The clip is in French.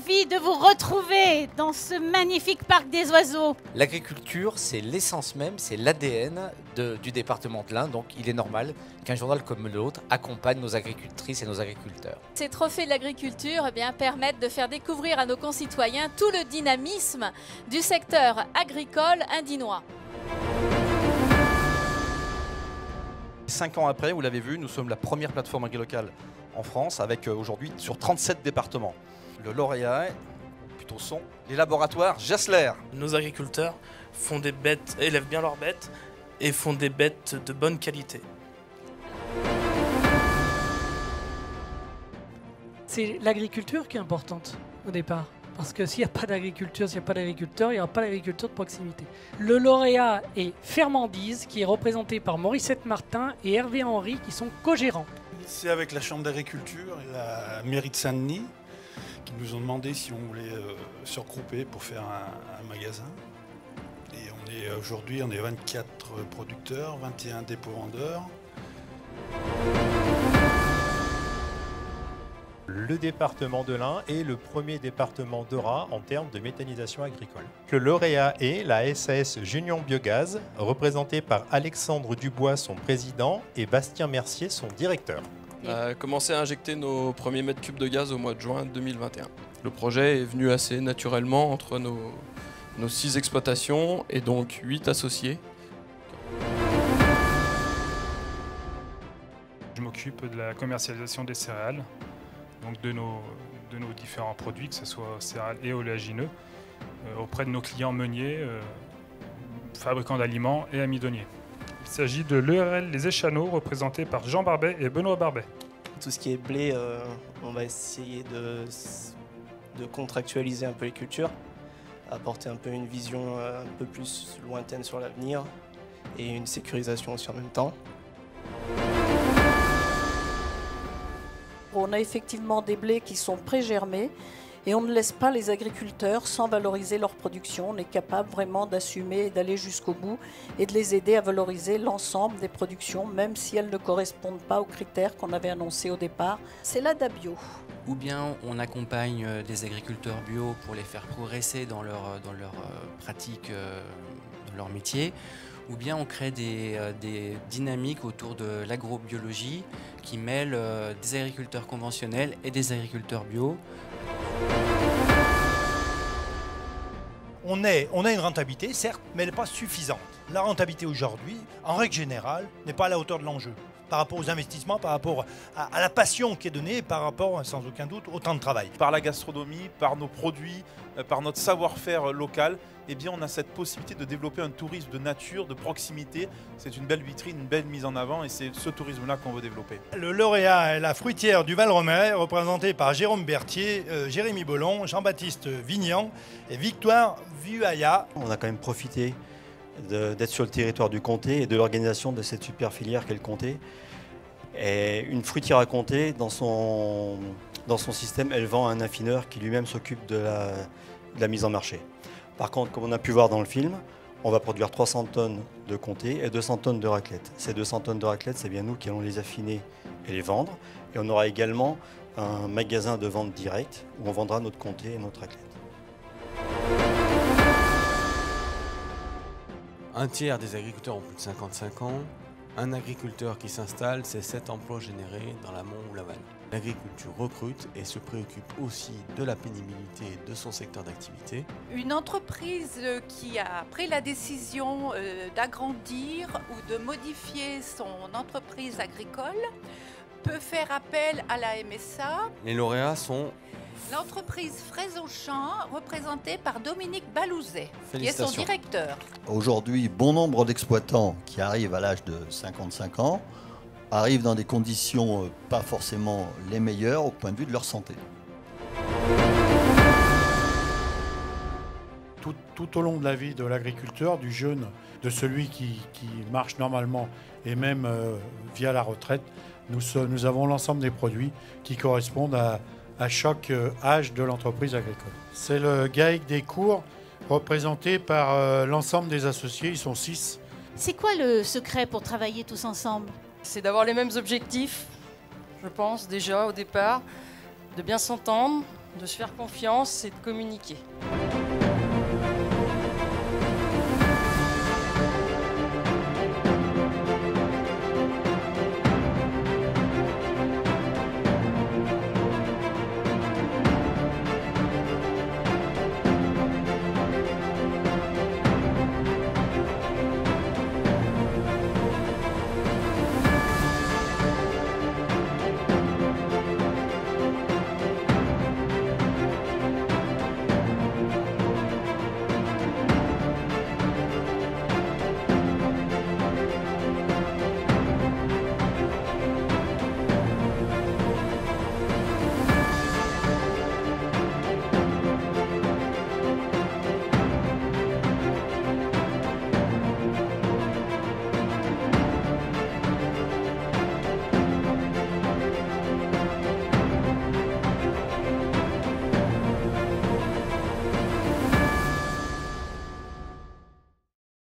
ravie de vous retrouver dans ce magnifique parc des oiseaux. L'agriculture, c'est l'essence même, c'est l'ADN du département de l'Ain, donc il est normal qu'un journal comme l'autre accompagne nos agricultrices et nos agriculteurs. Ces trophées de l'agriculture permettent de faire découvrir à nos concitoyens tout le dynamisme du secteur agricole indinois. 5 ans après, vous l'avez vu, nous sommes la première plateforme agrilocale en France avec aujourd'hui sur 37 départements. Le lauréat, plutôt sont les laboratoires Gessler. Nos agriculteurs font des bêtes, élèvent bien leurs bêtes et font des bêtes de bonne qualité. C'est l'agriculture qui est importante au départ. Parce que s'il n'y a pas d'agriculture, s'il n'y a pas d'agriculteur, il n'y aura pas d'agriculture de proximité. Le lauréat est Fermandise, qui est représenté par Morissette Martin et Hervé Henry, qui sont co-gérants. C'est avec la Chambre d'agriculture et la mairie de Saint-Denis qui nous ont demandé si on voulait se regrouper pour faire un magasin. Et aujourd'hui, on est 24 producteurs, 21 dépôt-vendeurs. Le département de l'Ain est le premier département d'Ora en termes de méthanisation agricole. Le lauréat est la SAS Junion Biogaz, représentée par Alexandre Dubois, son président, et Bastien Mercier, son directeur. On a commencé à injecter nos premiers mètres cubes de gaz au mois de juin 2021. Le projet est venu assez naturellement entre nos 6 exploitations et donc 8 associés. Je m'occupe de la commercialisation des céréales, donc de nos différents produits, que ce soit céréales et oléagineux, auprès de nos clients meuniers, fabricants d'aliments et amidonniers. Il s'agit de l'ERL Les Échanots, représenté par Jean Barbet et Benoît Barbet. Tout ce qui est blé, on va essayer de contractualiser un peu les cultures, apporter un peu une vision un peu plus lointaine sur l'avenir et une sécurisation aussi en même temps. On a effectivement des blés qui sont pré-germés et on ne laisse pas les agriculteurs sans valoriser leur production. On est capable vraiment d'assumer et d'aller jusqu'au bout et de les aider à valoriser l'ensemble des productions, même si elles ne correspondent pas aux critères qu'on avait annoncés au départ. C'est l'ADA-bio. Ou bien on accompagne des agriculteurs bio pour les faire progresser dans leur pratique, dans leur métier. Ou bien on crée des dynamiques autour de l'agrobiologie qui mêlent des agriculteurs conventionnels et des agriculteurs bio. On a une rentabilité, certes, mais elle n'est pas suffisante. La rentabilité aujourd'hui, en règle générale, n'est pas à la hauteur de l'enjeu. Par rapport aux investissements, par rapport à la passion qui est donnée, par rapport, sans aucun doute, au temps de travail. Par la gastronomie, par nos produits, par notre savoir-faire local, eh bien on a cette possibilité de développer un tourisme de nature, de proximité. C'est une belle vitrine, une belle mise en avant et c'est ce tourisme-là qu'on veut développer. Le lauréat est la fruitière du Val-Romain, représentée par Jérôme Berthier, Jérémy Bollon, Jean-Baptiste Vignan et Victoire Vuaya. On a quand même profité d'être sur le territoire du comté et de l'organisation de cette super filière qu'est le comté. Et une fruitière à comté, dans son système, elle vend à un affineur qui lui-même s'occupe de la mise en marché. Par contre, comme on a pu voir dans le film, on va produire 300 tonnes de comté et 200 tonnes de raclette. Ces 200 tonnes de raclette, c'est bien nous qui allons les affiner et les vendre. Et on aura également un magasin de vente directe où on vendra notre comté et notre raclette. Un tiers des agriculteurs ont plus de 55 ans. Un agriculteur qui s'installe, c'est 7 emplois générés dans l'amont ou l'aval. L'agriculture recrute et se préoccupe aussi de la pénibilité de son secteur d'activité. Une entreprise qui a pris la décision d'agrandir ou de modifier son entreprise agricole peut faire appel à la MSA. Les lauréats sont l'entreprise Fraise au Champ, représentée par Dominique Balouzet, qui est son directeur. Aujourd'hui, bon nombre d'exploitants qui arrivent à l'âge de 55 ans arrivent dans des conditions pas forcément les meilleures au point de vue de leur santé. Tout au long de la vie de l'agriculteur, du jeune, de celui qui marche normalement et même via la retraite, nous avons l'ensemble des produits qui correspondent à chaque âge de l'entreprise agricole. C'est le GAEC des cours, représenté par l'ensemble des associés, ils sont 6. C'est quoi le secret pour travailler tous ensemble? C'est d'avoir les mêmes objectifs, je pense déjà au départ, de bien s'entendre, de se faire confiance et de communiquer.